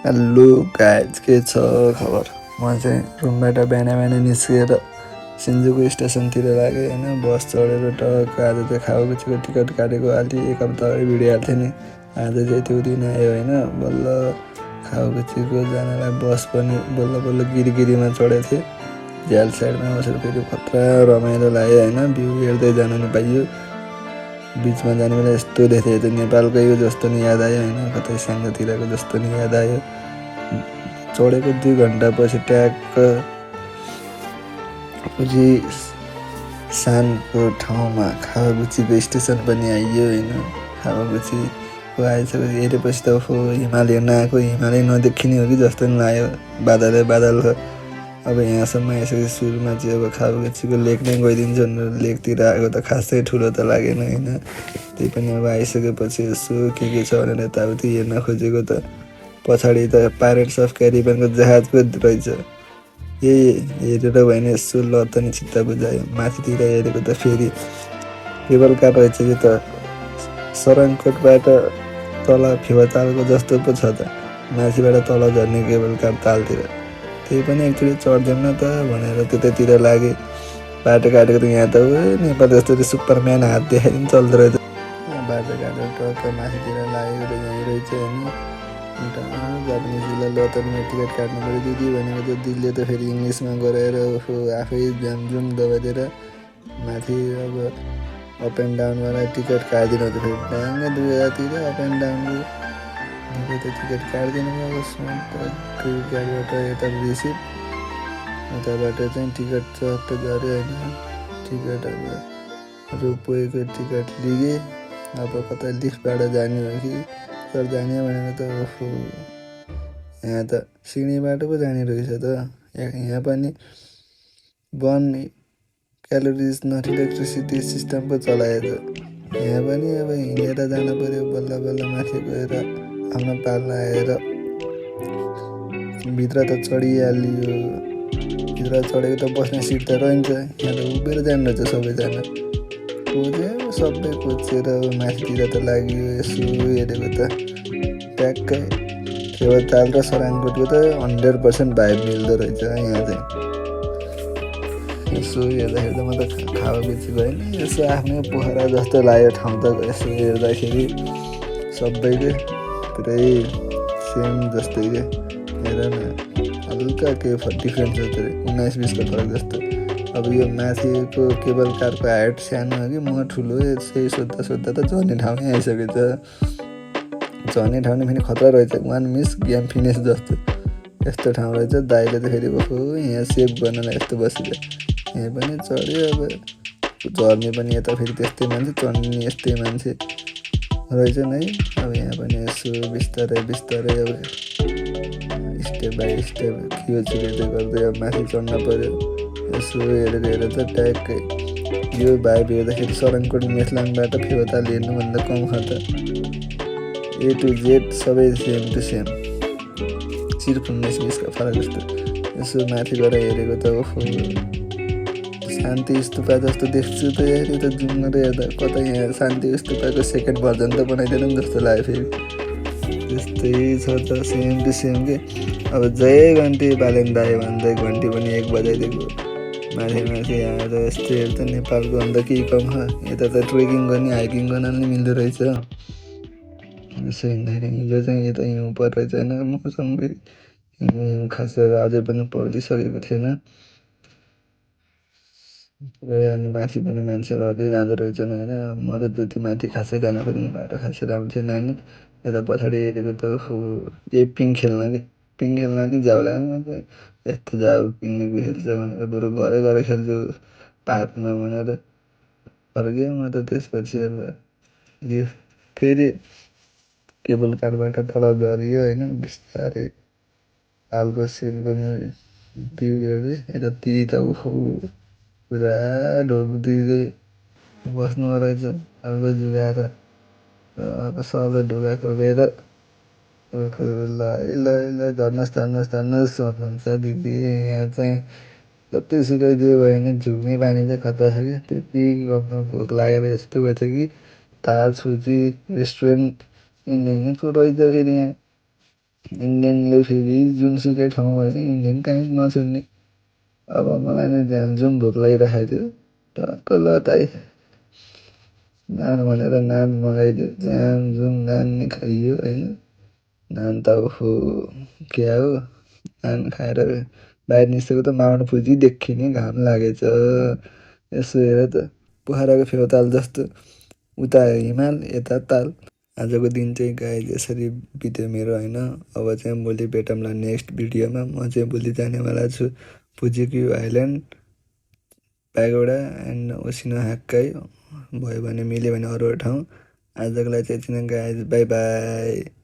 Hello guys, के छ खबर? म चाहिँ रुमबाट बिहान बिहान निस्किएर सिन्जुको स्टेसनतिर लागेँ होइन। बस चढेर टक्क आज चाहिँ खावागुचीको टिकट काटेको अलि एक हप्ता अगाडि भिडियो हाल्थेँ नि। आज चाहिँ त्यो दिन आयो होइन। बल्ल खावागुचीको जानलाई बस पनि बल्ल बल्ल गिरिगिरीमा चढेको थिएँ। झ्याल साइडमा बसेर फेरि खतरा रमाइलो लाग्यो होइन। भ्यू हेर्दै जान नि पाइयो। बिचमा जाने बेला यस्तो देखेँ त नेपालकै हो जस्तो नि याद आयो होइन। कतै साङ्गातिरको जस्तो नि याद आयो। चढेको 2 घन्टापछि ट्याक्क पछि सानको ठाउँमा खावागुचीको स्टेसन पनि आइयो होइन। खावागुचीको आइसकेपछि हेरेपछि त हिमालय नआएको, हिमालय नदेखिने हो कि जस्तो नि लाग्यो। बादलै बादल हो। अब यहाँसम्म आइसकेपछि सुरुमा चाहिँ अब खावागुचीको लेक नै गइदिन्छु भनेर लेकतिर आएको त खासै ठुलो त लागेन होइन। त्यही पनि अब आइसकेपछि यसो के छ भनेर यताउति हेर्न खोजेको त पछाडि त पाइरेट्स अफ क्यारिबियनको जहाजको रहेछ। यही हेरेर भएन यसो ल त नि चित्त बुझायो। माथितिर हेरेको त फेरि केबल कार रहेछ कि त सराङकोटबाट तल फेवातालको जस्तो पो छ त। माथिबाट तल झर्ने केबल कार तालतिर। त्यही पनि एकचोटि चढ्दैन त भनेर त्यतैतिर लागेँ। बाटो काटेको त यहाँ त नेपाल जस्तो सुपरम्यान हात देखाइदिनु चल्दो रहेछ। बाटो काटेर टक्क माथितिर लागेको त यहीँ रहेछ होइन। जापानिजलाई ल त टिकट काट्नु पऱ्यो दिदी भनेको त दिदीले त फेरि इङ्ग्लिसमा गराएर आफै झ्यामझुम दबाइदिएर माथि अब अप एन्ड डाउनवाला टिकट काटिदिनु त फेरि ड्याङ्गै 2000 अप एन्ड डाउनको त टिकट काटिदिनु भयो। क्रेडिट कार्डबाट यता रिसिप्ट उताबाट चाहिँ टिकट चट्ट गऱ्यो होइन। टिकट अब रोपवेको टिकट लिएँ। अब कता लिफ्टबाट जाने हो कि तर जाने भनेको त यहाँ त सिँढीबाट पो जाने रहेछ त। यहाँ पनि 1 क्यालोरिज नट इलेक्ट्रिसिटी सिस्टम पो चलाएछ। यहाँ पनि अब हिँडेर जानु पऱ्यो। बल्ल बल्ल माथि गएर आफ्नो पालो आएर भित्र त चढिहालियो। भित्र चढेको त बस्ने सिट त रहन्छ। यहाँ त उभिएर जानु रहेछ सबैजना। खोज्यो सबै खोजेर माथितिर त लाग्यो। यसो हेरेको त ट्याक्कै फेवाताल र सराङकोटको त 100% भाइब मिल्दो रहेछ यहाँ चाहिँ। यसो हेर्दाखेरि त म त खावागुची गएँ नि। यसो आफ्नै पोखरा जस्तो लाग्यो ठाउँ त। यसो हेर्दाखेरि सबैले पुरै सेम जस्तै के हेर न। हल्का के डिफ्रेन्स छ 19-20 फरक जस्तो। अब यो माथिको केबल कारको हाइट सानो हो कि म ठुलो यसै सोद्धा त झर्ने ठाउँमै आइसकेछ। झर्ने ठाउँ फेरि खतरा रहेछ। 1 मिस गेम फिनिस जस्तो यस्तो ठाउँ रहेछ। दाइले त फेरि यहाँ सेभ गर्नलाई यस्तो बसेर यहाँ पनि चढ्यो। अब झर्ने पनि यता फेरि त्यस्तै मान्छे, चढ्ने यस्तै मान्छे रहेछ नै। अब यहाँ पनि यसो बिस्तारै बिस्तारै अब स्टेप बाई स्टेप खिच्दै गर्दै अब माथि चढ्न पऱ्यो। यसो हेरेर त ट्याक्कै यो भाइब हेर्दाखेरि सराङकोट मेथलाङबाट फेवाताल हेर्नुभन्दा कम खत। A to Z सबै सेम टु सेम, सिर्फ 19-20 का फरक जस्तो। यसो माथि गएर हेरेको त शान्ति स्तूपा जस्तो देख्छु त यार। यो त जुम गरेर हेर्दा कता यहाँ शान्ति स्तूपाको सेकेन्ड भर्जन त बनाइदिएन नि जस्तो लाग्यो। फेरि त्यस्तै छ त सेम टु सेम के। अब जय घन्टी बालेन दाई भन्दै घन्टी पनि 1 बजाइदिएको। माथि माथि आएर यस्तो हेर्दा नेपालको भन्दा केही कम छ। यता त ट्रेकिङ गर्ने हाइकिङ गर्न नि मिल्दो रहेछ। यसो हिँड्दाखेरि हिजो चाहिँ यता हिउँ परिरहेछ होइन। मौसम हिउँ खास गरेर अझै पनि परिसकेको थिएन। अनि माथि पनि मान्छेहरू अझै जाँदो रहेछन् होइन। म त त्यति माथि खासै जान खोज्ने बाटो खासै राम्रो थिएन होइन। यता पछाडि हेरेको त यही पिङ खेल्न कि जाउला यस्तो जाउ पिङको खेल्छ भनेर बरु घरै गएर खेल्छु पार्कमा भनेर फर्क्यो म त। त्यसपछि अब यो फेरि केबल कारबाट तल झरियो होइन। बिस्तारै हालको सिलगढी भ्यू हेर्दै यतातिर त पुरा ढोगदिँदै बस्नु रहेछ हालको जुगाएर। सबले ढुङ्गा खोलेर ल झर्नुहोस् भन्नुहुन्छ दिदी। यहाँ चाहिँ जतिसुकै जे भयो भने झुक्ने पानी चाहिँ खतरा छ कि। त्यति गर्नु भोक लागेर यस्तो भएछ कि ताज छुची रेस्टुरेन्ट इन्डियनको रहेछ फेरि यहाँ। इन्डियनले फेरि जुनसुकै ठाउँ भयो भने इन्डियन कहीँ नसुन्ने। अब मलाई नै ध्यान जुन भोक लागिरहेको थियो टक्क ल दाइ नान भनेर नान मगाइदियो, ज्याम जुम नान नि खाइयो होइन। नान त ओहो क्या हो, नान खाएर बाहिर निस्केको त माउन्ट फुजी देखिने घाम लागेछ। यसो हेर त पोखराको फेवाताल जस्तो उता हिमाल यता ताल। आजको दिन चाहिँ गाइज यसरी बित्यो मेरो होइन। अब चाहिँ भोलि भेटौँला नेक्स्ट भिडियोमा। म चाहिँ भोलि जानेवाला छु फुजिक्यू आइल्यान्ड, प्यागोडा एन्ड ओसिनोहाक्काई भयो भने मिल्यो भने अरू ठाउँ। आजको लागि चाहिँ यति नै गाइज, बाई बाई।